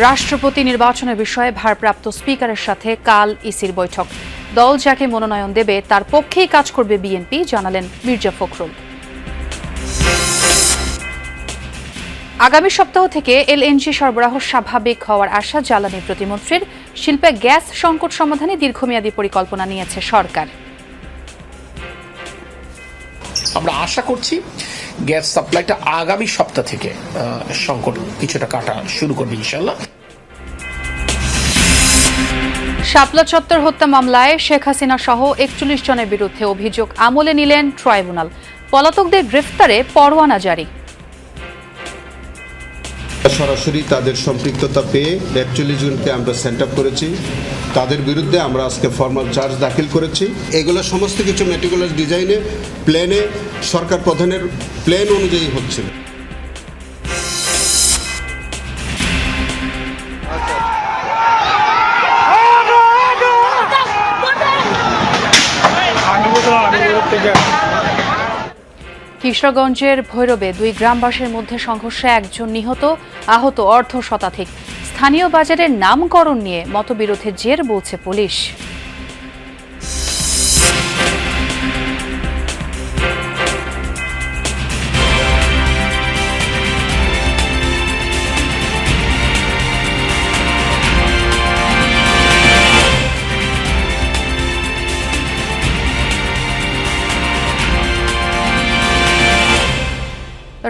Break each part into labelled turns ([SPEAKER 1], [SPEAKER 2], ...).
[SPEAKER 1] রাষ্ট্রপতি নির্বাচনের বিষয়ে ভারপ্রাপ্ত স্পিকারের সাথে কাল ইসির বৈঠক। দল যাকে মনোনয়ন দেবে তার পক্ষেই কাজ করবে বিএনপি, জানালেন মির্জা ফখরুল। আগামী সপ্তাহ থেকে এলএনজি সরবরাহ স্বাভাবিক হওয়ার আশা জ্বালানি প্রতিমন্ত্রীর। শিল্পে গ্যাস সংকট সমাধানে দীর্ঘমেয়াদী পরিকল্পনা নিয়েছে সরকার।
[SPEAKER 2] আমরা আশা করছি গ্যাস সাপ্লাইটা আগামী সপ্তাহ থেকে সংকট কিছুটা কাটা শুরু করবে ইনশাআল্লাহ।
[SPEAKER 1] শাপলা চত্বর হত্যা মামলায় শেখ হাসিনা সহ ৪১ জনের বিরুদ্ধে অভিযোগ আমলে নিলেন ট্রাইব্যুনাল। পলাতকদের গ্রেফতারে পরোয়ানা জারি।
[SPEAKER 3] সরাসরি তাদের সম্পৃক্ততা পেয়ে ৪১ জনকে আমরা সেন্ট আপ করেছি। তাদের বিরুদ্ধে আমরা আজকে ফর্মাল চার্জ দাখিল করেছি। এগুলো সমস্ত কিছু মেটিকুলাস ডিজাইনে প্ল্যানে সরকার প্রধানের প্ল্যান অনুযায়ী হচ্ছিল।
[SPEAKER 1] কিশোরগঞ্জের ভৈরবে ২ গ্রামবাসীর মধ্যে সংঘর্ষে একজন নিহত, আহত অর্ধ শতাধিক। স্থানীয় বাজারের নামকরণ নিয়ে মতবিরোধের জের বলছে পুলিশ।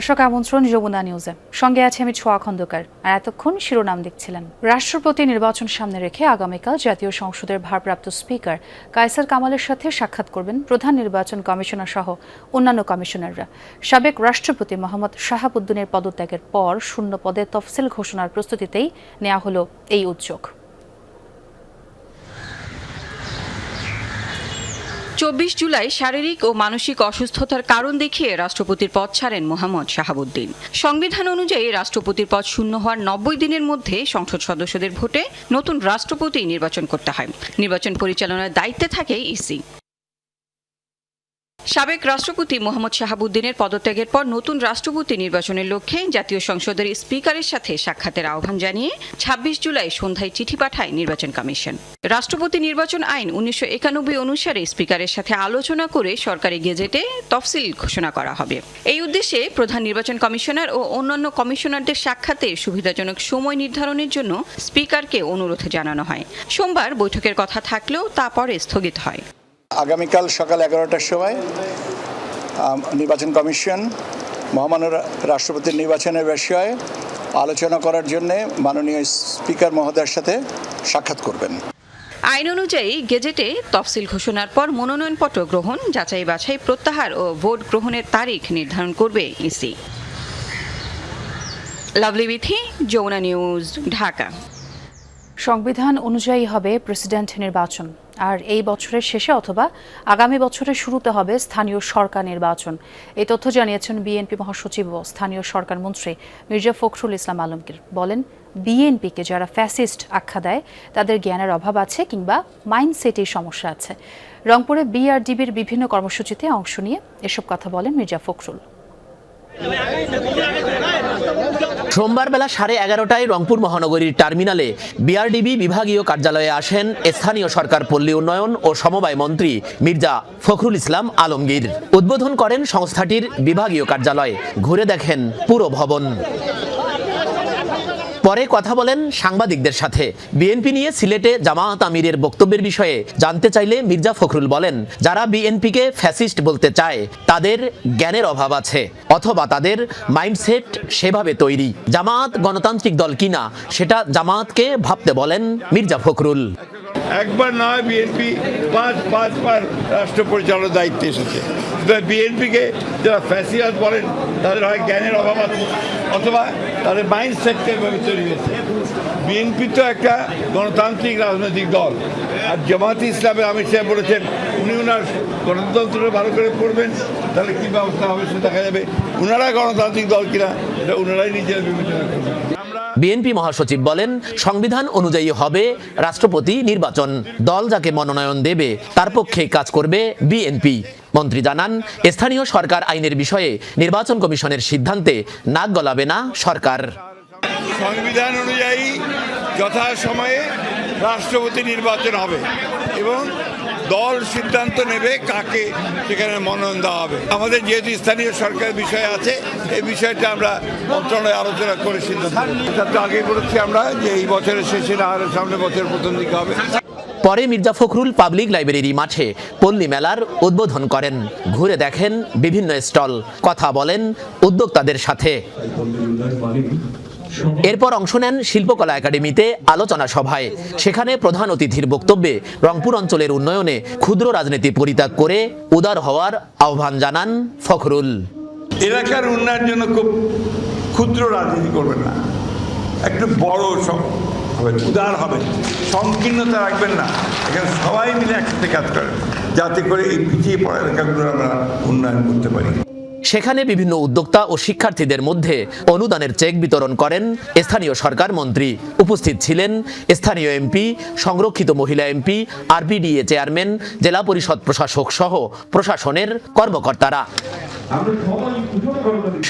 [SPEAKER 1] দর্শক, আমন্ত্রণ যমুনা নিউজে। সঙ্গে আছে আমি ছোয়া খন্দকার। আর এতক্ষণ শিরোনাম দেখছিলেন। রাষ্ট্রপতি নির্বাচন সামনে রেখে আগামীকাল জাতীয় সংসদের ভারপ্রাপ্ত স্পিকার কায়সার কামালের সাথে সাক্ষাৎ করবেন প্রধান নির্বাচন কমিশনার সহ অন্যান্য কমিশনাররা। সাবেক রাষ্ট্রপতি মোহাম্মদ শাহাবুদ্দিনের পদত্যাগের পর শূন্য পদে তফসিল ঘোষণার প্রস্তুতিতেই নেওয়া হলো এই উদ্যোগ।
[SPEAKER 4] ২৪ জুলাই শারীরিক ও মানসিক অসুস্থতার কারণ দেখিয়ে রাষ্ট্রপতির পদ ছাড়েন মোহাম্মদ শাহাবুদ্দিন। সংবিধান অনুযায়ী রাষ্ট্রপতির পদ শূন্য হওয়ার ৯০ দিনের মধ্যে সংসদ সদস্যদের ভোটে নতুন রাষ্ট্রপতি নির্বাচন করতে হয়। নির্বাচন পরিচালনার দায়িত্বে থাকে ইসি। সাবেক রাষ্ট্রপতি মোহাম্মদ শাহাবুদ্দিনের পদত্যাগের পর নতুন রাষ্ট্রপতি নির্বাচনের লক্ষ্যে জাতীয় সংসদের স্পিকারের সাথে সাক্ষাতের আহ্বান জানিয়ে ২৬ জুলাই সন্ধ্যায় চিঠি পাঠায় নির্বাচন কমিশন। রাষ্ট্রপতি নির্বাচন আইন ১৯৯১ অনুসারে স্পিকারের সাথে আলোচনা করে সরকারি গেজেটে তফসিল ঘোষণা করা হবে। এই উদ্দেশ্যে প্রধান নির্বাচন কমিশনার ও অন্যান্য কমিশনারদের সাক্ষাতে সুবিধাজনক সময় নির্ধারণের জন্য স্পিকারকে অনুরোধ জানানো হয়। সোমবার বৈঠকের কথা থাকলেও তা পরে স্থগিত হয়।
[SPEAKER 5] আগামীকাল সকাল ১১টার সময় নির্বাচন কমিশন মহামান্য রাষ্ট্রপতির নির্বাচনের বিষয়ে আলোচনা করার জন্য মাননীয় স্পিকার মহোদয়ের সাথে সাক্ষাৎ করবেন।
[SPEAKER 4] আইন অনুযায়ী গেজেটে তফসিল ঘোষণার পর মনোনয়নপত্র গ্রহণ, যাচাই বাছাই, প্রত্যাহার ও ভোট গ্রহণের তারিখ নির্ধারণ করবে ইসি। লাভলি বিথি, যমুনা নিউজ, ঢাকা।
[SPEAKER 1] সংবিধান অনুযায়ী হবে প্রেসিডেন্ট নির্বাচন, আর এই বছরের শেষে অথবা আগামী বছরের শুরুতে হবে স্থানীয় সরকার নির্বাচন। এই তথ্য জানিয়েছেন বিএনপি মহাসচিব ও স্থানীয় সরকার মন্ত্রী মির্জা ফখরুল ইসলাম আলমগীর। বলেন, বিএনপিকে যারা ফ্যাসিস্ট আখ্যা দেয় তাদের জ্ঞানের অভাব আছে কিংবা মাইন্ডসেটের সমস্যা আছে। রংপুরে বিআরডিবির বিভিন্ন কর্মসূচিতে অংশ নিয়ে এসব কথা বলেন মির্জা ফখরুল।
[SPEAKER 6] সোমবার বেলা 11:30টায় রংপুর মহানগরীর টার্মিনালে বিআরডিবি বিভাগীয় কার্যালয়ে আসেন স্থানীয় সরকার, পল্লী উন্নয়ন ও সমবায় মন্ত্রী মির্জা ফখরুল ইসলাম আলমগীর। উদ্বোধন করেন সংস্থাটির বিভাগীয় কার্যালয়, ঘুরে দেখেন পুরো ভবন। পরে কথা বলেন সাংবাদিকদের সাথে। বিএনপি নিয়ে সিলেটে জামায়াত আমিরের বক্তব্যের বিষয়ে জানতে চাইলে মির্জা ফখরুল বলেন, যারা বিএনপিকে ফ্যাসিস্ট বলতে চায় তাদের জ্ঞানের অভাব আছে অথবা তাদের মাইন্ডসেট সেভাবে তৈরি। জামায়াত গণতান্ত্রিক দল কিনা সেটা জামায়াতকে ভাবতে বলেন মির্জা ফখরুল।
[SPEAKER 7] একবার নয়, বিএনপি পাঁচবার রাষ্ট্র পরিচালনার দায়িত্বে এসেছে। বিএনপিকে যারা ফ্যাসিস্ট বলেন তাদের হয় জ্ঞানের অভাব আছে অথবা তাদের মাইন্ডসেটটা এভাবে তৈরি হয়েছে। বিএনপি তো একটা গণতান্ত্রিক রাজনৈতিক দল, আর জামায়াতে ইসলামের আমির সাহেব বলেছেন উনি ওনার গণতন্ত্রটা ভালো করে পড়বেন, তাহলে কী ব্যবস্থা হবে সে দেখা যাবে। ওনারা গণতান্ত্রিক দল কিনা এটা ওনারাই নিজেরা বিবেচনা করবেন।
[SPEAKER 6] বিএনপি মহাসচিব বলেন, সংবিধান অনুযায়ী হবে রাষ্ট্রপতি নির্বাচন। দল যাকে মনোনয়ন দেবে তার পক্ষে কাজ করবে বিএনপি। মন্ত্রী জানান, স্থানীয় সরকার আইনের বিষয়ে নির্বাচন কমিশনের সিদ্ধান্তে নাক গলাবে না সরকার।
[SPEAKER 7] সংবিধান অনুযায়ী যথাসময়ে রাষ্ট্রপতি নির্বাচন হবে এবং দল সিদ্ধান্ত নেবে কাকে সেখানে মনোনয়ন দেওয়া হবে। আমাদের যেহেতু স্থানীয় সরকার বিষয় আছে, এই বিষয়টা আমরা মন্ত্রণালয়ে আলোচনা করে সিদ্ধান্ত তো আগে বলেছি আমরা যে এই বছরের শেষে না হলে সামনের বছরের প্রথম দিকে হবে।
[SPEAKER 6] পরে মির্জা ফখরুল পাবলিক লাইব্রেরি মাঠে পল্লী মেলার উদ্বোধন করেন, ঘুরে দেখেন বিভিন্ন স্টল, কথা বলেন উদ্যোক্তাদের সাথে। এরপর অংশ নেন শিল্পকলা একাডেমিতে আলোচনা সভায়। সেখানে প্রধান অতিথির বক্তব্যে রংপুর অঞ্চলের উন্নয়নে ক্ষুদ্র রাজনীতি পরিত্যাগ করে উদার হওয়ার আহ্বান জানান ফখরুল।
[SPEAKER 7] এলাকার উন্নয়নের জন্য খুব ক্ষুদ্র রাজনীতি করবেন না, একটু বড় সব হবে, উদার হবে, সংকীর্ণতা রাখবেন না। এখানে সবাই মিলে একসাথে কাজ করেন যাতে করে এই পিছিয়ে পড়া এলাকাগুলো আমরা উন্নয়ন করতে পারি।
[SPEAKER 6] সেখানে বিভিন্ন উদ্যোক্তা ও শিক্ষার্থীদের মধ্যে অনুদানের চেক বিতরণ করেন স্থানীয় সরকার মন্ত্রী। উপস্থিত ছিলেন স্থানীয় এমপি, সংরক্ষিত মহিলা এমপি, আরপিডিএ চেয়ারম্যান, জেলা পরিষদ প্রশাসক সহ প্রশাসনের কর্মকর্তারা।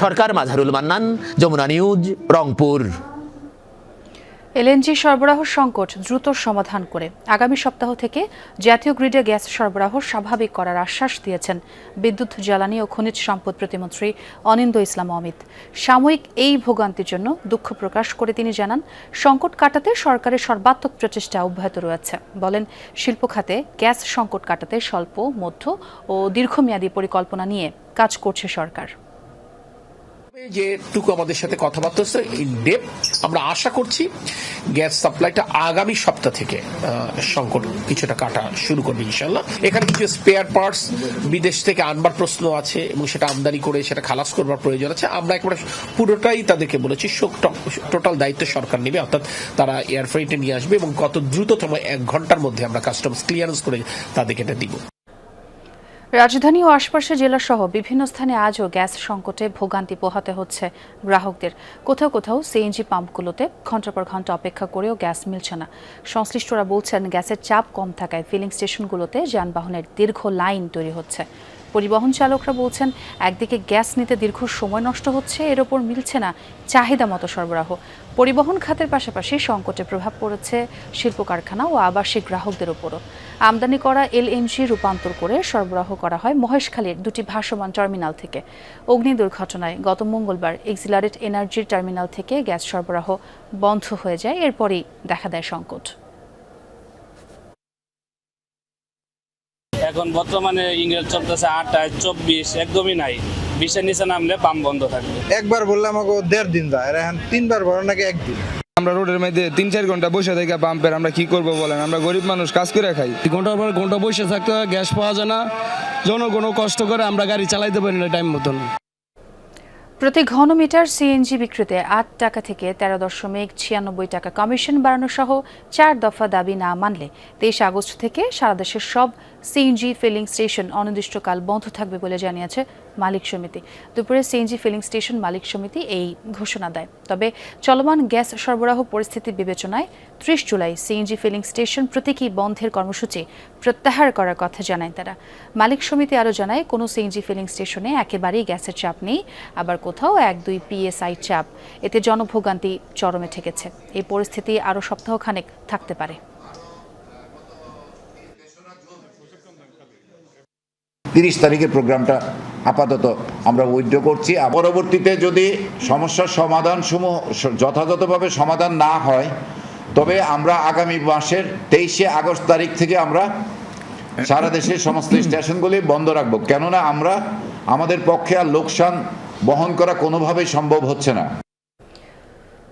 [SPEAKER 6] সরকার মাঝারুল মান্নান, যমুনা নিউজ, রংপুর।
[SPEAKER 1] এলএনজি সরবরাহ সংকট দ্রুত সমাধান করে আগামী সপ্তাহ থেকে জাতীয় গ্রিডে গ্যাস সরবরাহ স্বাভাবিক করার আশ্বাস দিয়েছেন বিদ্যুৎ, জ্বালানি ও খনিজ সম্পদ প্রতিমন্ত্রী অনিন্দ ইসলাম অমিত। সাময়িক এই ভোগান্তির জন্য দুঃখ প্রকাশ করে তিনি জানান, সংকট কাটাতে সরকারের সর্বাত্মক প্রচেষ্টা অব্যাহত রয়েছে। বলেন, শিল্প খাতে গ্যাস সংকট কাটাতে স্বল্প, মধ্য ও দীর্ঘমেয়াদী পরিকল্পনা নিয়ে কাজ করছে সরকার।
[SPEAKER 2] যেটুকু আমাদের সাথে কথাবার্তা হচ্ছে ইন ডেপথ, আমরা আশা করছি গ্যাস সাপ্লাইটা আগামী সপ্তাহ থেকে সংকট কিছুটা কাটা শুরু করবে ইনশাল্লাহ। এখানে কিছু স্পেয়ার পার্টস বিদেশ থেকে আনবার প্রশ্ন আছে এবং সেটা আমদানি করে সেটা খালাস করবার প্রয়োজন আছে। আমরা একেবারে পুরোটাই তাদেরকে বলেছি টোটাল দায়িত্ব সরকার নেবে, অর্থাৎ তারা এয়ার ফ্রেটে নিয়ে আসবে এবং কত দ্রুততম 1 ঘন্টার মধ্যে আমরা কাস্টমস ক্লিয়ারেন্স করে তাদেরকে এটা দিব।
[SPEAKER 1] রাজধানী ও আশপাশের জেলাসহ বিভিন্ন স্থানে আজও গ্যাস সংকটে ভোগান্তি পোহাতে হচ্ছে গ্রাহকদের। কোথাও কোথাও সিএনজি পাম্পগুলোতে ঘণ্টার পর ঘণ্টা অপেক্ষা করেও গ্যাস মিলছে না। সংশ্লিষ্টরা বলছেন, গ্যাসের চাপ কম থাকায় ফিলিং স্টেশনগুলোতে যানবাহনের দীর্ঘ লাইন তৈরি হচ্ছে। পরিবহন চালকরা বলছেন, একদিকে গ্যাস নিতে দীর্ঘ সময় নষ্ট হচ্ছে, এর ওপর মিলছে না চাহিদা মতো সরবরাহ। পরিবহন খাতের পাশাপাশি সংকটে প্রভাব পড়েছে শিল্প কারখানা ও আবাসিক গ্রাহকদের উপরও। আমদানি করা এলএনজি রূপান্তর করে সরবরাহ করা হয় মহেশখালীর 2টি ভাসমান টার্মিনাল থেকে। অগ্নি দুর্ঘটনায় গত মঙ্গলবার এক্সিলারেট এনার্জির টার্মিনাল থেকে গ্যাস সরবরাহ বন্ধ হয়ে যায়। এরপরই দেখা দেয় সংকট।
[SPEAKER 8] এখন বর্তমানে ইংরেজ চলতেছে 28, 24, একদমই নাই। 20-এর নিচে নামলে পাম্প বন্ধ থাকবে।
[SPEAKER 9] একবার বললাম আমাকে 1.5 দিন যায়, আর এখন 3বার বড় নাকি 1 দিন। আমরা রোডের মধ্যে 3-4 ঘন্টা বসে থেকে পাম্পের আমরা কি করব বলেন? আমরা গরিব মানুষ, কাজ করে খাই।
[SPEAKER 10] ঘন্টার পর ঘন্টা বসে থাকতে হয়, গ্যাস পাওয়া যায় না, জনগণও কষ্ট করে, আমরা গাড়ি চালাইতে পারি না টাইম মতন।
[SPEAKER 1] প্রতি ঘনমিটার সিএনজি বিক্রিতে 8 টাকা থেকে 13.96 টাকা কমিশন বাড়ানো সহ 4 দফা দাবি না মানলে 23 আগস্ট থেকে সারা দেশের সব সিএনজি ফিলিং স্টেশন অনির্দিষ্টকাল বন্ধ থাকবে বলে জানিয়েছে মালিক সমিতি। দুপুরে সিএনজি ফিলিং স্টেশন মালিক সমিতি এই ঘোষণা দেয়। তবে চলমান গ্যাস সরবরাহ পরিস্থিতি বিবেচনায় 30 জুলাই সিএনজি ফিলিং স্টেশন প্রতীকী বন্ধের কর্মসূচি প্রত্যাহার করার কথা জানায় তারা। মালিক সমিতি আরও জানায়, কোনো সিএনজি ফিলিং স্টেশনে একেবারেই গ্যাসের চাপ নেই, আবার কোথাও 1-2 PSI চাপ। এতে জনভোগান্তি চরমে ঠেকেছে। এই পরিস্থিতি আরও সপ্তাহখানেক থাকতে পারে।
[SPEAKER 11] 30 তারিখের প্রোগ্রামটা আপাতত আমরা উইথড্র করছি। পরবর্তীতে যদি সমস্যার সমাধানসমূহ যথাযথভাবে সমাধান না হয়, তবে আমরা আগামী মাসের 23 আগস্ট তারিখ থেকে আমরা সারা দেশের সমস্ত স্টেশনগুলি বন্ধ রাখবো। কেননা আমাদের পক্ষে আর লোকসান বহন করা কোনোভাবেই সম্ভব হচ্ছে না।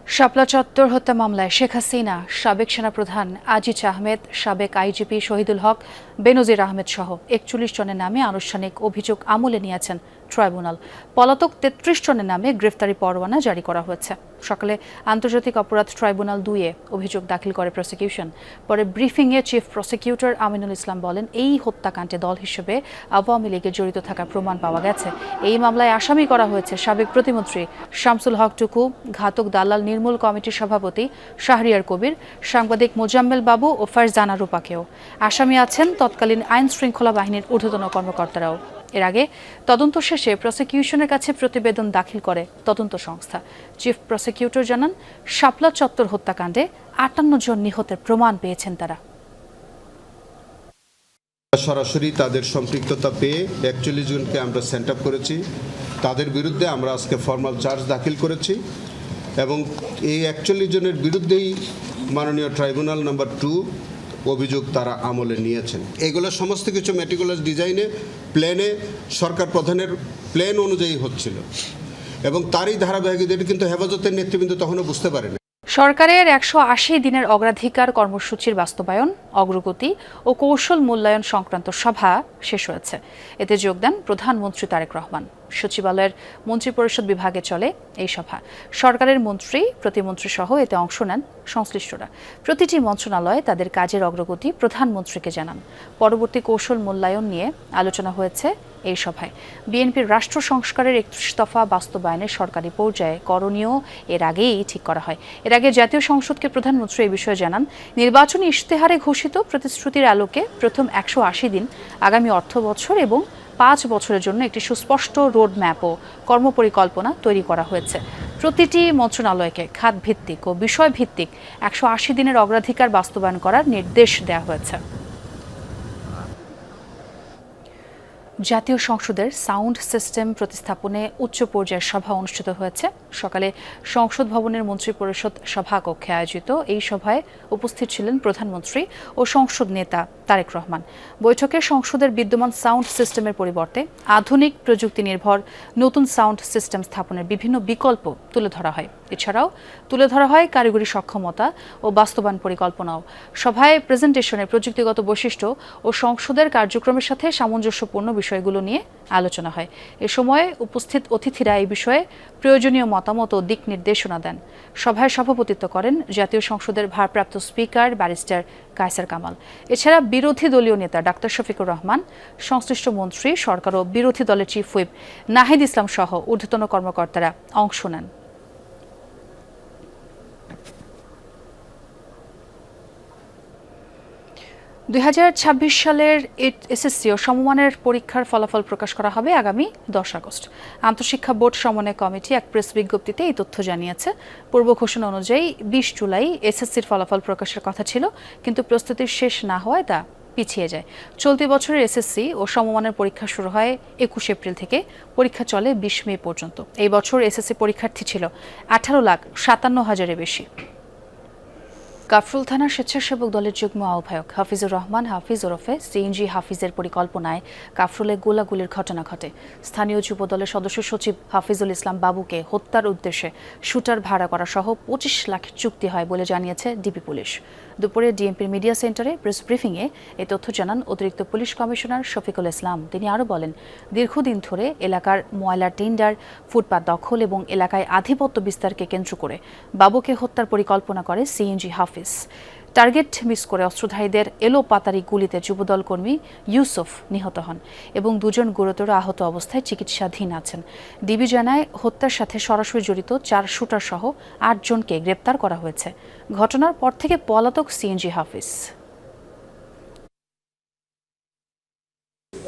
[SPEAKER 1] শাপলা চত্বর হত্যা মামলায় শেখ হাসিনা, সাবেক সেনাপ্রধান আজিজ আহমেদ, সাবেক আইজিপি শহীদুল হক, বেনজির আহমেদ সহ 41 জনের নামে আনুষ্ঠানিক অভিযোগ আমলে নিয়েছেন ট্রাইব্যুনাল। পলাতক 33 জনের নামে গ্রেফতারি পরোয়ানা জারি করা হয়েছে। সকালে আন্তর্জাতিক অপরাধ ট্রাইব্যুনাল 2-এ অভিযোগ দাখিল করে প্রসিকিউশন। পরে ব্রিফিংয়ে চিফ প্রসিকিউটর আমিনুল ইসলাম বলেন, এই হত্যাকাণ্ডে দল হিসেবে আওয়ামী লীগের জড়িত থাকার প্রমাণ পাওয়া গেছে। এই মামলায় আসামি করা হয়েছে সাবেক প্রতিমন্ত্রী শামসুল হক টুকু, ঘাতক দালাল নির্মূল কমিটির সভাপতি শাহরিয়ার কবির, সাংবাদিক মোজাম্মেল বাবু ও ফারজানা রূপাকেও। আসামি আছেন তৎকালীন আইন শৃঙ্খলা বাহিনীর ঊর্ধ্বতন কর্মকর্তারাও। এর আগে তদন্ত শেষে প্রসিকিউশনের কাছে প্রতিবেদন দাখিল করে তদন্ত সংস্থা। চিফ প্রসিকিউটর জানান, শাপলা চত্বর হত্যাকাণ্ডে ৫৮ জন নিহতের প্রমাণ পেয়েছেন তারা।
[SPEAKER 3] সরাসরি তাদের সম্পৃক্ততা পেয়ে ৪১ জনকে আমরা সেন্ট আপ করেছি। তাদের বিরুদ্ধে আমরা আজকে ফর্মাল চার্জ দাখিল করেছি এবং এই ৪১ জনের বিরুদ্ধেই মাননীয় ট্রাইব্যুনাল নাম্বার 2 অভিযোগ তারা আমলে নিয়েছেন। এগুলো সমস্ত কিছু মেটিকুলাস ডিজাইনে প্ল্যানে সরকার প্রধানের প্ল্যান অনুযায়ী হচ্ছিল এবং তারই ধারাবাহিকতা কিন্তু হেফাজতের নেতৃবৃন্দ তখনও বুঝতে পারেনি।
[SPEAKER 1] সরকারের ১৮০ দিনের অগ্রাধিকার কর্মসূচির বাস্তবায়ন, অগ্রগতি ও কৌশল মূল্যায়ন সংক্রান্ত সভা শেষ হয়েছে। এতে যোগ দেন প্রধানমন্ত্রী তারেক রহমান। সচিবালয়ের মন্ত্রিপরিষদ বিভাগে চলে এই সভা। সরকারের মন্ত্রী, প্রতিমন্ত্রী সহ এতে অংশ নেন সংশ্লিষ্টরা। প্রতিটি মন্ত্রণালয়ে তাদের কাজের অগ্রগতি প্রধানমন্ত্রীকে জানান। পরবর্তী কৌশল মূল্যায়ন নিয়ে আলোচনা হয়েছে এই সভায়। বিএনপির রাষ্ট্র সংস্কারের ৩১ দফা বাস্তবায়নের সরকারি পর্যায়ে করণীয় এর আগেই ঠিক করা হয়। এর আগে জাতীয় সংসদকে প্রধানমন্ত্রী এই বিষয়ে জানান, নির্বাচনী ইশতেহারে ঘোষিত প্রতিশ্রুতির আলোকে প্রথম ১৮০ দিন আগামী অর্থ বছর এবং ৫ বছরের জন্য একটি সুস্পষ্ট রোডম্যাপ ও কর্মপরিকল্পনা তৈরি করা হয়েছে। প্রতিটি মন্ত্রণালয়কে খাতভিত্তিক ও বিষয়ভিত্তিক ১৮০ দিনের অগ্রাধিকার বাস্তবায়ন করার নির্দেশ দেওয়া হয়েছে। জাতীয় সংসদের সাউন্ড সিস্টেম প্রতিস্থাপনে উচ্চ পর্যায়ের সভা অনুষ্ঠিত হয়েছে। সকালে সংসদ ভবনের মন্ত্রিপরিষদ সভাকক্ষে আয়োজিত এই সভায় উপস্থিত ছিলেন প্রধানমন্ত্রী ও সংসদ নেতা তারেক রহমান। বৈঠকে সংসদের বিদ্যমান সাউন্ড সিস্টেমের পরিবর্তে আধুনিক প্রযুক্তি নির্ভর নতুন সাউন্ড সিস্টেম স্থাপনের বিভিন্ন বিকল্প তুলে ধরা হয়। এছাড়াও তুলে ধরা হয় কারিগরি সক্ষমতা ও বাস্তবায়ন পরিকল্পনাও। সভায় প্রেজেন্টেশনে প্রযুক্তিগত বৈশিষ্ট্য ও সংসদের কার্যক্রমের সাথে সামঞ্জস্যপূর্ণ বিষয়গুলো নিয়ে আলোচনা হয়। এ সময় উপস্থিত অতিথিরা এই বিষয়ে প্রয়োজনীয় মতামত ও দিক নির্দেশনা দেন। সভায় সভাপতিত্ব করেন জাতীয় সংসদের ভারপ্রাপ্ত স্পিকার ব্যারিস্টার কায়সার কামাল। এছাড়া বিরোধী দলীয় নেতা ডাক্তার শফিকুর রহমান, সংশ্লিষ্ট মন্ত্রী, সরকার ও বিরোধী দলের চিফ হুইপ নাহিদ ইসলাম সহ ঊর্ধ্বতন কর্মকর্তারা অংশ নেন। $2026 সালের এসএসসি ও সমমানের পরীক্ষার ফলাফল প্রকাশ করা হবে আগামী 10 আগস্ট। আন্তঃশিক্ষা বোর্ড সমন্বয় কমিটি এক প্রেস বিজ্ঞপ্তিতে এই তথ্য জানিয়েছে। পূর্ব ঘোষণা অনুযায়ী 20 জুলাই এসএসসির ফলাফল প্রকাশের কথা ছিল, কিন্তু প্রস্তুতি শেষ না হওয়ায় তা পিছিয়ে যায়। চলতি বছরের এসএসসি ও সমমানের পরীক্ষা শুরু হয় 21 এপ্রিল থেকে, পরীক্ষা চলে 20 মে পর্যন্ত। এই বছর এসএসসি পরীক্ষার্থী ছিল 18,57,000-এর বেশি। কাফরুল থানার স্বেচ্ছাসেবক দলের যুগ্ম আহ্বায়ক হাফিজুর রহমান হাফিজ ওরফে সিএনজি হাফিজের পরিকল্পনায় কাফরুলে গোলাগুলির ঘটনা ঘটে। স্থানীয় যুব দলের সদস্য সচিব হাফিজুল ইসলাম বাবুকে হত্যার উদ্দেশ্যে শুটার ভাড়া করা সহ 25 লাখের চুক্তি হয় বলে জানিয়েছে ডিবি পুলিশ। দুপুরে ডিএমপির মিডিয়া সেন্টারে প্রেস ব্রিফিংয়ে এই তথ্য জানান অতিরিক্ত পুলিশ কমিশনার শফিকুল ইসলাম। তিনি আরও বলেন, দীর্ঘদিন ধরে এলাকার ময়লার টেন্ডার, ফুটপাত দখল এবং এলাকায় আধিপত্য বিস্তারকে কেন্দ্র করে বাবুকে হত্যার পরিকল্পনা করে সিএনজি হাফিজ। টার্গেট মিস করে অস্ত্রধারীদের এলোপাতারি গুলিতে যুবদল কর্মী ইউসুফ নিহত হন এবং 2 জন গুরুতর আহত অবস্থায় চিকিৎসাধীন আছেন। ডিবি জানায়, হত্যার সাথে সরাসরি জড়িত 4 শুটার সহ 8 জনকে গ্রেপ্তার করা হয়েছে। ঘটনার পর থেকে পলাতক সিএনজি হাফিজ।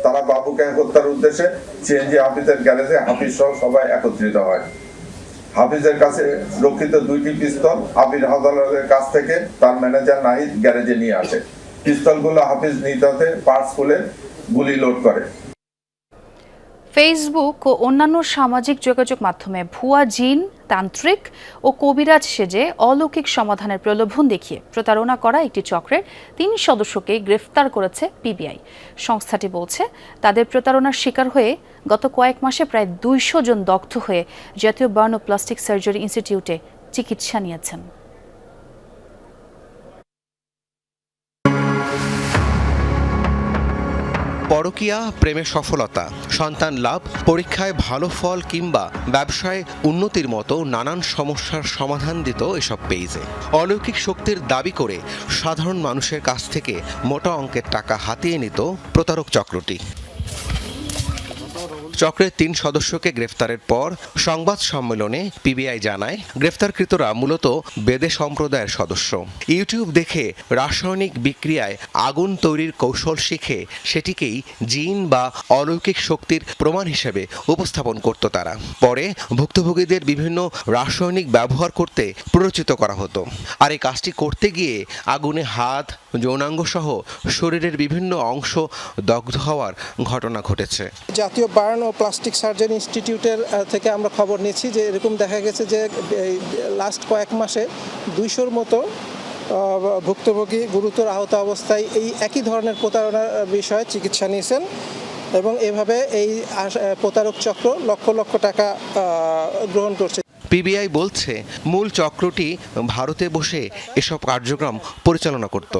[SPEAKER 12] তারা বাবুকে হত্যার উদ্দেশ্যে সিএনজি হাফিজের গ্যারেজে হাফিজ সহ সবাই একত্রিত হয়। হাফিজের কাছে রক্ষিত 2টি পিস্তল আবির হাওলাদারের কাছ থেকে তার ম্যানেজার নাহিদ গ্যারেজে নিয়ে আসে। পিস্তলগুলো হাফিজ নিজ হাতে পার্স খুলে গুলি লোড করে।
[SPEAKER 1] ফেসবুক ও অন্যান্য সামাজিক যোগাযোগ মাধ্যমে ভুয়া জিন, তান্ত্রিক ও কবিরাজ সেজে অলৌকিক সমাধানের প্রলোভন দেখিয়ে প্রতারণা করা একটি চক্রের 3 সদস্যকে গ্রেফতার করেছে পিবিআই। সংস্থাটি বলছে, তাদের প্রতারণার শিকার হয়ে গত কয়েক মাসে প্রায় 200 জন দগ্ধ হয়ে জাতীয় বার্ন ও প্লাস্টিক সার্জারি ইনস্টিটিউটে চিকিৎসা নিয়েছেন।
[SPEAKER 13] পরকীয়া, প্রেমে সফলতা, সন্তান লাভ, পরীক্ষায় ভালো ফল কিংবা ব্যবসায় উন্নতির মতো নানান সমস্যার সমাধান দিত এসব পেজে। অলৌকিক শক্তির দাবি করে সাধারণ মানুষের কাছ থেকে মোটা অঙ্কের টাকা হাতিয়ে নিত প্রতারক চক্রটি। চক্রের 3 সদস্যকে গ্রেফতারের পর সংবাদ সম্মেলনে পিবিআই জানায়, গ্রেফতারকৃতরা মূলত বেদে সম্প্রদায়ের সদস্য। ইউটিউব দেখে রাসায়নিক বিক্রিয়ায় আগুন তৈরির কৌশল শিখে সেটিকেই জিন বা অলৌকিক শক্তির প্রমাণ হিসেবে উপস্থাপন করত তারা। পরে ভুক্তভোগীদের বিভিন্ন রাসায়নিক ব্যবহার করতে প্ররোচিত করা হতো। আর এই কাজটি করতে গিয়ে আগুনে হাত, যৌনাঙ্গ সহ শরীরের বিভিন্ন অংশ দগ্ধ হওয়ার ঘটনা ঘটেছে।
[SPEAKER 14] জাতীয় বার্ন ও প্লাস্টিক সার্জারি ইনস্টিটিউটের থেকে আমরা খবর নিচ্ছি যে এরকম দেখা গেছে যে লাস্ট কয়েক মাসে 200-র মতো ভুক্তভোগী গুরুতর আহত অবস্থায় এই একই ধরনের প্রতারণার বিষয়ে চিকিৎসা নিয়েছেন এবং এভাবে এই প্রতারক চক্র লক্ষ লক্ষ টাকা গ্রহণ করছে।
[SPEAKER 13] পিবিআই বলছে, মূল চক্রটি ভারতে বসে এসব কার্যক্রম পরিচালনা করত।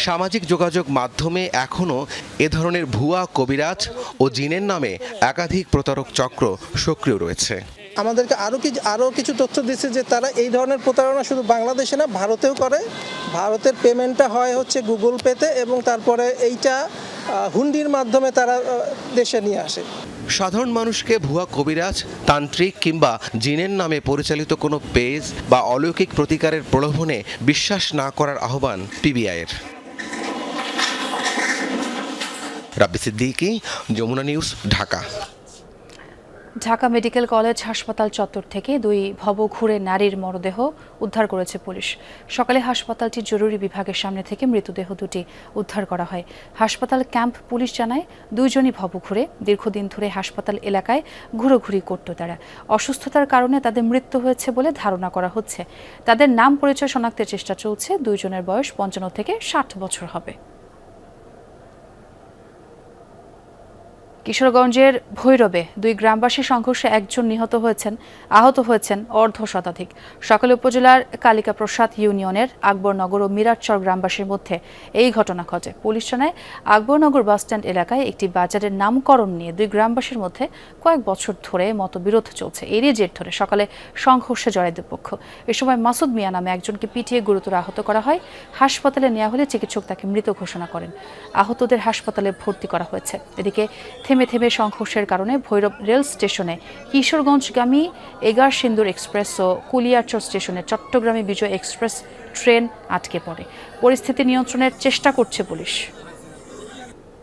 [SPEAKER 13] সামাজিক যোগাযোগ মাধ্যমে এখনও এ ধরনের ভুয়া কবিরাজ ও জিনের নামে একাধিক প্রতারক চক্র সক্রিয় রয়েছে।
[SPEAKER 14] আমাদেরকে আরও কিছু তথ্য দিচ্ছে যে তারা এই ধরনের প্রতারণা শুধু বাংলাদেশে না, ভারতেও করে। ভারতের পেমেন্টটা হয় হচ্ছে গুগল পেতে এবং তারপরে এইটা হুন্ডির মাধ্যমে তারা দেশে নিয়ে আসে।
[SPEAKER 13] সাধারণ মানুষকে ভুয়া কবিরাজ, তান্ত্রিক কিংবা জিনের নামে পরিচালিত কোনো পেজ বা অলৌকিক প্রতিকারের প্রলোভনে বিশ্বাস না করার আহ্বান পিবিআইয়ের। Rabbi Siddiqui, Jamuna News, Dhaka.
[SPEAKER 1] Dhaka Medical College হাসপাতাল চত্বর থেকে 2 ভবঘুরে নারীর মরদেহ উদ্ধার করেছে পুলিশ। সকালে হাসপাতালটির জরুরি বিভাগের সামনে থেকে মৃতদেহ দুটি উদ্ধার করা হয়। হাসপাতাল ক্যাম্প পুলিশ জানায়, 2 জনই ভবঘুরে দীর্ঘদিন ধরে হাসপাতাল এলাকায় ঘোরাঘুরি করত তারা। অসুস্থতার কারণে তাদের মৃত্যু হয়েছে বলে ধারণা করা হচ্ছে। তাদের নাম পরিচয় শনাক্তের চেষ্টা চলছে। 2 জনের বয়স 55 থেকে 60 বছর হবে। কিশোরগঞ্জের ভৈরবে 2 গ্রামবাসীর সংঘর্ষে 1 জন নিহত হয়েছেন, আহত হয়েছেন অর্ধ শতাধিক। সকালে উপজেলার কালিকা প্রসাদ ইউনিয়নের আকবরনগর ও মিরাটচর গ্রামবাসীর মধ্যে এই ঘটনা ঘটে। পুলিশ জানায়, আকবরনগর বাসস্ট্যান্ড এলাকায় একটি বাজারের নামকরণ নিয়ে 2 গ্রামবাসীর মধ্যে কয়েক বছর ধরে মতবিরোধ চলছে। এরই জের ধরে সকালে সংঘর্ষে জড়ায় দুপক্ষ। এ সময় মাসুদ মিয়া নামে একজনকে পিটিয়ে গুরুতর আহত করা হয়। হাসপাতালে নেওয়া হলে চিকিৎসক তাকে মৃত ঘোষণা করেন। আহতদের হাসপাতালে ভর্তি করা হয়েছে। এদিকে থেমে সংঘর্ষের কারণে ভৈরব রেল স্টেশনে কিশোরগঞ্জগামী এগার সিন্দুর এক্সপ্রেস ও কুলিয়ারচর স্টেশনে চট্টগ্রামী বিজয় এক্সপ্রেস ট্রেন আটকে পড়ে। পরিস্থিতি নিয়ন্ত্রণের চেষ্টা করছে পুলিশ।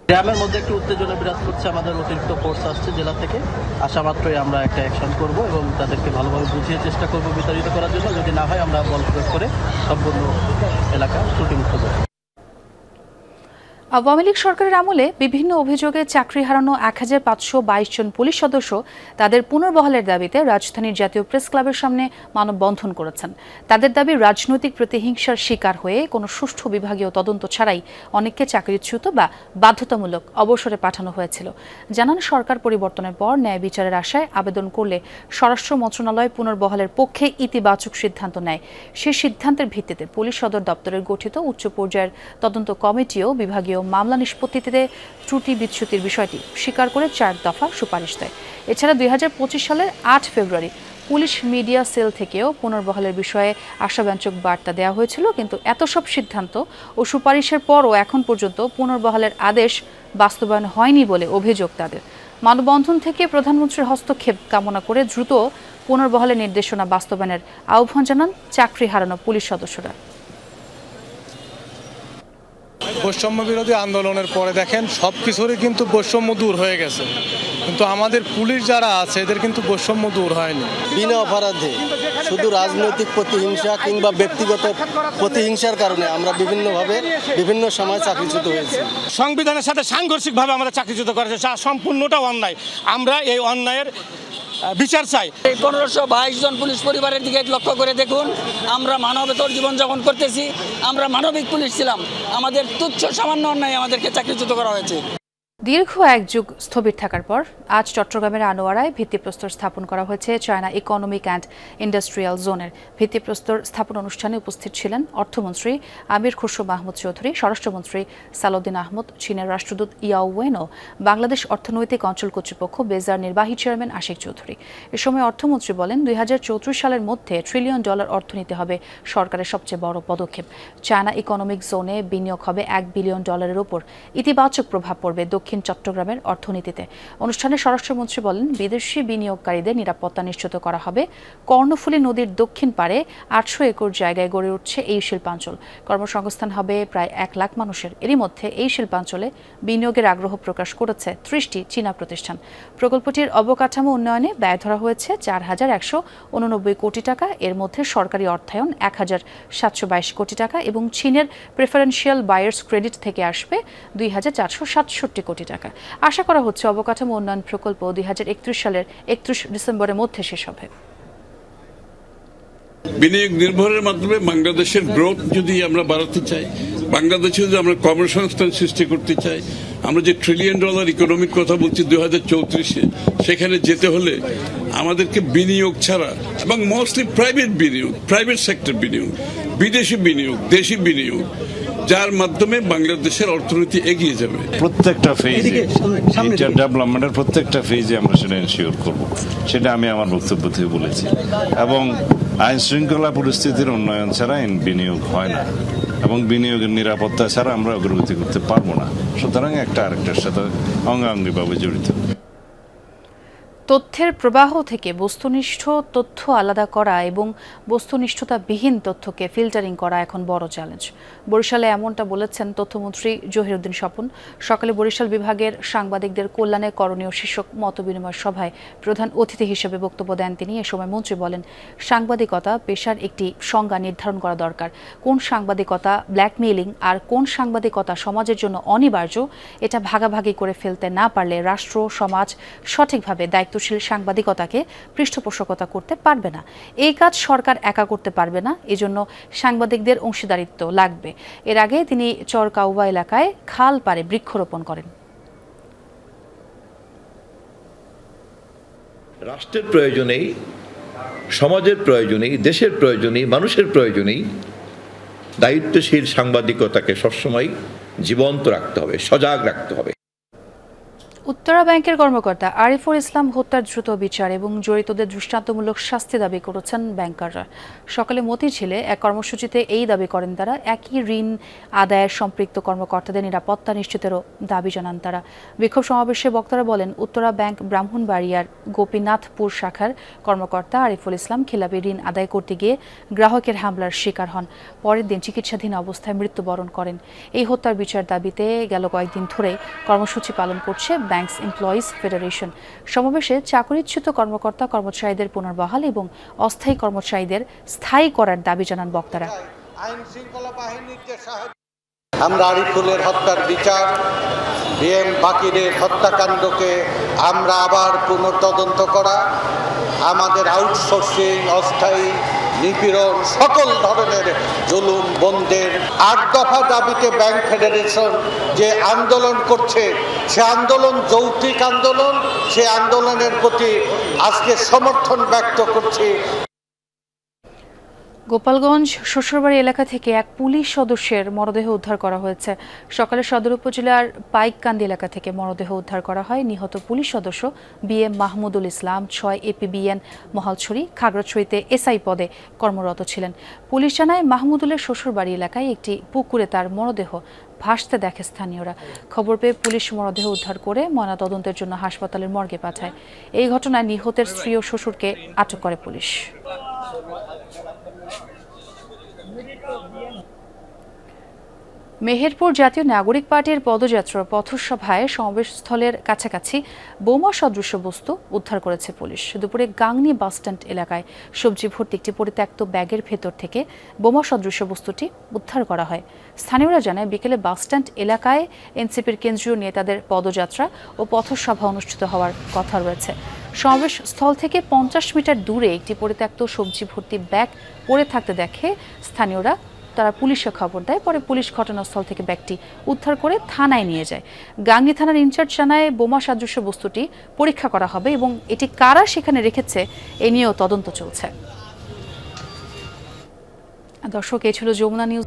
[SPEAKER 10] গ্রামের মধ্যে একটু উত্তেজনা বিরাজ করছে। আমাদের অতিরিক্ত ফোর্স আসছে জেলা থেকে, আসা মাত্রই আমরা একটা অ্যাকশন করব এবং তাদেরকে ভালোভাবে বুঝিয়ে চেষ্টা করব বিতাড়িত করার জন্য। যদি না হয় আমরা বল প্রয়োগ করে সম্পূর্ণ এলাকা ত্রুটিমুক্ত করব।
[SPEAKER 1] আওয়ামী লীগ সরকারের আমলে বিভিন্ন অভিযোগে চাকরি হারানো 1522 জন পুলিশ সদস্য তাদের পুনর্বহালের দাবিতে রাজধানীর জাতীয় প্রেস ক্লাবের সামনে মানববন্ধন করেছেন। তাদের দাবি, রাজনৈতিক প্রতিহিংসার শিকার হয়ে কোনো সুষ্ঠু বিভাগীয় তদন্ত ছাড়াই অনেককে চাকরিচ্যুত বা বাধ্যতামূলক অবসরে পাঠানো হয়েছিল। জানান, সরকার পরিবর্তনের পর ন্যায় বিচারের আশায় আবেদন করলে স্বরাষ্ট্র মন্ত্রণালয় পুনর্বহালের পক্ষে ইতিবাচক সিদ্ধান্ত নেয়। সেই সিদ্ধান্তের ভিত্তিতে পুলিশ সদর দপ্তরের গঠিত উচ্চ পর্যায়ের তদন্ত কমিটিও বিভাগীয় মামলা নিষ্পত্তিতে ত্রুটি বিচ্যুতির বিষয়টি স্বীকার করে 4 দফা সুপারিশ দেয়। এছাড়া 2025 সালের 8 ফেব্রুয়ারি পুলিশ মিডিয়া সেল থেকেও পুনর্বহালের বিষয়ে আশাব্যঞ্জক বার্তা দেওয়া হয়েছিল, কিন্তু এত সব সিদ্ধান্ত ও সুপারিশের পরও এখন পর্যন্ত পুনর্বহালের আদেশ বাস্তবায়ন হয়নি বলে অভিযোগ তাদের। মানববন্ধন থেকে প্রধানমন্ত্রীর হস্তক্ষেপ কামনা করে দ্রুত পুনর্বহালের নির্দেশনা বাস্তবায়নের আহ্বান জানান চাকরি হারানো পুলিশ সদস্যরা।
[SPEAKER 15] বৈষম্য বিরোধী আন্দোলনের পরে দেখেন সব কিছুরই কিন্তু বৈষম্য দূর হয়ে গেছে, কিন্তু আমাদের পুলিশ যারা আছে এদের কিন্তু বৈষম্য দূর হয়নি।
[SPEAKER 10] বিনা অপরাধে শুধু রাজনৈতিক প্রতিহিংসা কিংবা ব্যক্তিগত প্রতিহিংসার কারণে আমরা বিভিন্নভাবে বিভিন্ন সময় চাকরিচ্যুত হয়েছি।
[SPEAKER 15] সংবিধানের সাথে সাংঘর্ষিকভাবে আমাদের চাকরিচ্যুত করেছে, সম্পূর্ণটা অন্যায়। আমরা এই অন্যায়ের বিচার চাই।
[SPEAKER 16] এই 1522 জন পুলিশ পরিবারের দিকে লক্ষ্য করে দেখুন, আমরা মানবেতর জীবনযাপন করতেছি। আমরা মানবিক পুলিশ ছিলাম, আমাদের তুচ্ছ সামান্য অন্যায় আমাদেরকে চাকরিচ্যুত করা হয়েছে।
[SPEAKER 1] দীর্ঘ 1 যুগ স্থবির থাকার পর আজ চট্টগ্রামের আনোয়ারায় ভিত্তিপ্রস্তর স্থাপন করা হয়েছে চায়না ইকোনমিক অ্যান্ড ইন্ডাস্ট্রিয়াল জোনের। ভিত্তিপ্রস্তর স্থাপন অনুষ্ঠানে উপস্থিত ছিলেন অর্থমন্ত্রী আমির খুসরো মাহমুদ চৌধুরী, স্বরাষ্ট্রমন্ত্রী সালাউদ্দিন আহমদ, চীনের রাষ্ট্রদূত ইয়াও ওয়েন ও বাংলাদেশ অর্থনৈতিক অঞ্চল কর্তৃপক্ষ বেজার নির্বাহী চেয়ারম্যান আশিক চৌধুরী। এ সময় অর্থমন্ত্রী বলেন, 2034 সালের মধ্যে $1 ট্রিলিয়ন অর্থ নিতে হবে সরকারের সবচেয়ে বড় পদক্ষেপ। চায়না ইকোনমিক জোনে বিনিয়োগ হবে $1 বিলিয়ন উপর। ইতিবাচক প্রভাব পড়বে দক্ষিণ চট্টগ্রামের অর্থনীতিতে। অনুষ্ঠানে স্বরাষ্ট্রমন্ত্রী বলেন, বিদেশি বিনিয়োগকারীদের নিরাপত্তা নিশ্চিত করা হবে। কর্ণফুলী নদীর দক্ষিণ পাড়ে 800 একর জায়গায় গড়ে উঠছে এই শিল্পাঞ্চল। কর্মসংস্থান হবে প্রায় 1 লাখ মানুষের। এরই মধ্যে এই শিল্পাঞ্চলে বিনিয়োগের আগ্রহ প্রকাশ করেছে 30টি চীনা প্রতিষ্ঠান। প্রকল্পটির অবকাঠামো উন্নয়নে ব্যয় ধরা হয়েছে 4,189 কোটি টাকা। এর মধ্যে সরকারি অর্থায়ন 1,722 কোটি টাকা এবং চীনের প্রেফারেন্সিয়াল বায়ার্স ক্রেডিট থেকে আসবে 2,467 কোটি টাকা। আশা করা হচ্ছে অবকাঠামো উন্নয়ন প্রকল্প 2031 সালের 31 ডিসেম্বরের মধ্যে শেষ হবে।
[SPEAKER 17] বিনিয়োগ নির্ভরের মাধ্যমে বাংলাদেশের গ্রোথ যদি আমরা বাড়াতে চাই, বাংলাদেশে যদি আমরা কর্মসংস্থান সৃষ্টি করতে চাই, আমরা যে $1 ট্রিলিয়ন ইকোনমির কথা বলছি 2034-এ, সেখানে যেতে হলে আমাদেরকে বিনিয়োগ ছাড়া এবং মোস্টলি প্রাইভেট বিনিয়োগ, প্রাইভেট সেক্টর বিনিয়োগ, বিদেশি বিনিয়োগ, দেশি বিনিয়োগ, যার মাধ্যমে বাংলাদেশের অর্থনীতি এগিয়ে যাবে।
[SPEAKER 18] প্রত্যেকটা ফেজে ডেভেলপমেন্টের প্রত্যেকটা ফেজে আমরা সেটা এনশিওর করব, সেটা আমি আমার বক্তব্য থেকে বলেছি। এবং আইন শৃঙ্খলা পরিস্থিতির উন্নয়ন ছাড়া বিনিয়োগ হয় না এবং বিনিয়োগের নিরাপত্তা ছাড়া আমরা অগ্রগতি করতে পারবো না। সুতরাং একটা আরেকটার সাথে অঙ্গাঙ্গিভাবে জড়িত।
[SPEAKER 1] তথ্যের প্রবাহ থেকে বস্তুনিষ্ঠ তথ্য আলাদা করা এবং বস্তুনিষ্ঠতাবিহীন তথ্যকে ফিল্টারিং করা এখন বড় চ্যালেঞ্জ। বরিশালে এমনটা বলেছেন তথ্যমন্ত্রী জহিরুদ্দিন স্বপন। সকালে বরিশাল বিভাগের সাংবাদিকদের কল্যাণে করণীয় শীর্ষক মতবিনিময় সভায় প্রধান অতিথি হিসেবে বক্তব্য দেন তিনি। এ সময় মন্ত্রী বলেন, সাংবাদিকতা পেশার একটি সংজ্ঞা নির্ধারণ করা দরকার। কোন সাংবাদিকতা ব্ল্যাকমেইলিং আর কোন সাংবাদিকতা সমাজের জন্য অনিবার্য, এটা ভাগাভাগি করে ফেলতে না পারলে রাষ্ট্র সমাজ সঠিকভাবে দায়িত্বশীল সাংবাদিকতাকে পৃষ্ঠপোষকতা করতে পারবে না। এই কাজ সরকার একা করতে পারবে না, এজন্য সাংবাদিকদের অংশীদারিত্ব লাগবে। এর আগে তিনি চরকাউবা এলাকায় খাল পাড়ে বৃক্ষরোপণ করেন।
[SPEAKER 19] রাষ্ট্রের প্রয়োজনেই, সমাজের প্রয়োজনেই, দেশের প্রয়োজনেই, মানুষের প্রয়োজনেই দায়িত্বশীল সাংবাদিকতাকে সবসময় জীবন্ত রাখতে হবে, সজাগ রাখতে হবে।
[SPEAKER 1] উত্তরা ব্যাংকের কর্মকর্তা আরিফুল ইসলাম হত্যার দ্রুত বিচার এবং জড়িতদের দৃষ্টান্তমূলক শাস্তি দাবি করেছেন ব্যাংকাররা। সকালে মতিঝিলে এক কর্মসূচিতে এই দাবি করেন তারা। একই ঋণ আদায়ের সম্পৃক্ত কর্মকর্তাদের নিরাপত্তা নিশ্চিতেরও দাবি জানান তারা। বিক্ষোভ সমাবেশে বক্তারা বলেন, উত্তরা ব্যাংক ব্রাহ্মণবাড়িয়ার গোপীনাথপুর শাখার কর্মকর্তা আরিফুল ইসলাম খিলাপি ঋণ আদায় করতে গিয়ে গ্রাহকের হামলার শিকার হন। পরের দিন চিকিৎসাধীন অবস্থায় মৃত্যুবরণ করেন। এই হত্যার বিচার দাবিতে গেল কয়েকদিন ধরে কর্মসূচি পালন করছে ব্যাংকস এমপ্লয়িজ ফেডারেশন। সমাবেশে চাকরিচ্যুত কর্মকর্তা কর্মচারীদের পুনর্বহাল এবং অস্থায়ী কর্মচারীদের স্থায়ী করার দাবি জানান বক্তারা।
[SPEAKER 20] আমরা আরিফুলের হত্যার বিচার, বিএম বাকিরের হত্যাকাণ্ডকে আমরা আবার পুনঃতদন্ত করা, আমাদের আউটসোর্সিং, অস্থায়ী নিপীড়ন, সকল ধরনের জুলুম বন্ধের 8 দফা দাবিতে ব্যাংক ফেডারেশন যে আন্দোলন করছে, সে আন্দোলন যৌক্তিক আন্দোলন। সে আন্দোলনের প্রতি আজকে সমর্থন ব্যক্ত করছি।
[SPEAKER 1] গোপালগঞ্জ শ্বশুরবাড়ি এলাকা থেকে এক পুলিশ সদস্যের মরদেহ উদ্ধার করা হয়েছে। সকালে সদর উপজেলার পাইককান্দি এলাকা থেকে মরদেহ উদ্ধার করা হয়। নিহত পুলিশ সদস্য বিএম মাহমুদুল ইসলাম 6 এপিবিএন মহালছড়ি খাগড়াছড়িতে এসআই পদে কর্মরত ছিলেন। পুলিশ জানায়, মাহমুদুলের শ্বশুরবাড়ি এলাকায় একটি পুকুরে তার মরদেহ ভাসতে দেখে স্থানীয়রা। খবর পেয়ে পুলিশ মরদেহ উদ্ধার করে ময়নাতদন্তের জন্য হাসপাতালের মর্গে পাঠায়। এই ঘটনায় নিহতের স্ত্রী ও শ্বশুরকে আটক করে পুলিশ। মেহেরপুর জাতীয় নাগরিক পার্টির পদযাত্রা পথসভায় সমাবেশস্থলের কাছাকাছি বোমা সদৃশ বস্তু উদ্ধার করেছে পুলিশ। দুপুরে গাংনী বাসস্ট্যান্ড এলাকায় সবজি ভর্তি একটি পরিত্যক্ত ব্যাগের ভেতর থেকে বোমা সদৃশ বস্তুটি উদ্ধার করা হয়। স্থানীয়রা জানায়, বিকেলে বাসস্ট্যান্ড এলাকায় এনসিপির কেন্দ্রীয় নেতাদের পদযাত্রা ও পথসভা অনুষ্ঠিত হওয়ার কথা রয়েছে। সমাবেশ স্থল থেকে 50 মিটার দূরে একটি পরিত্যক্ত সবজি ভর্তি ব্যাগ পড়ে থাকতে দেখে স্থানীয়রা। তারা পুলিশে খবর দেয়। পরে পুলিশ ঘটনাস্থল থেকে ব্যাগটি উদ্ধার করে থানায় নিয়ে যায়। গাংনী থানার ইনচার্জ জানায়, বোমা সদৃশ বস্তুটি পরীক্ষা করা হবে এবং এটি কারা সেখানে রেখেছে এ নিয়েও তদন্ত চলছে। দর্শক, এই ছিল যমুনা নিউজ।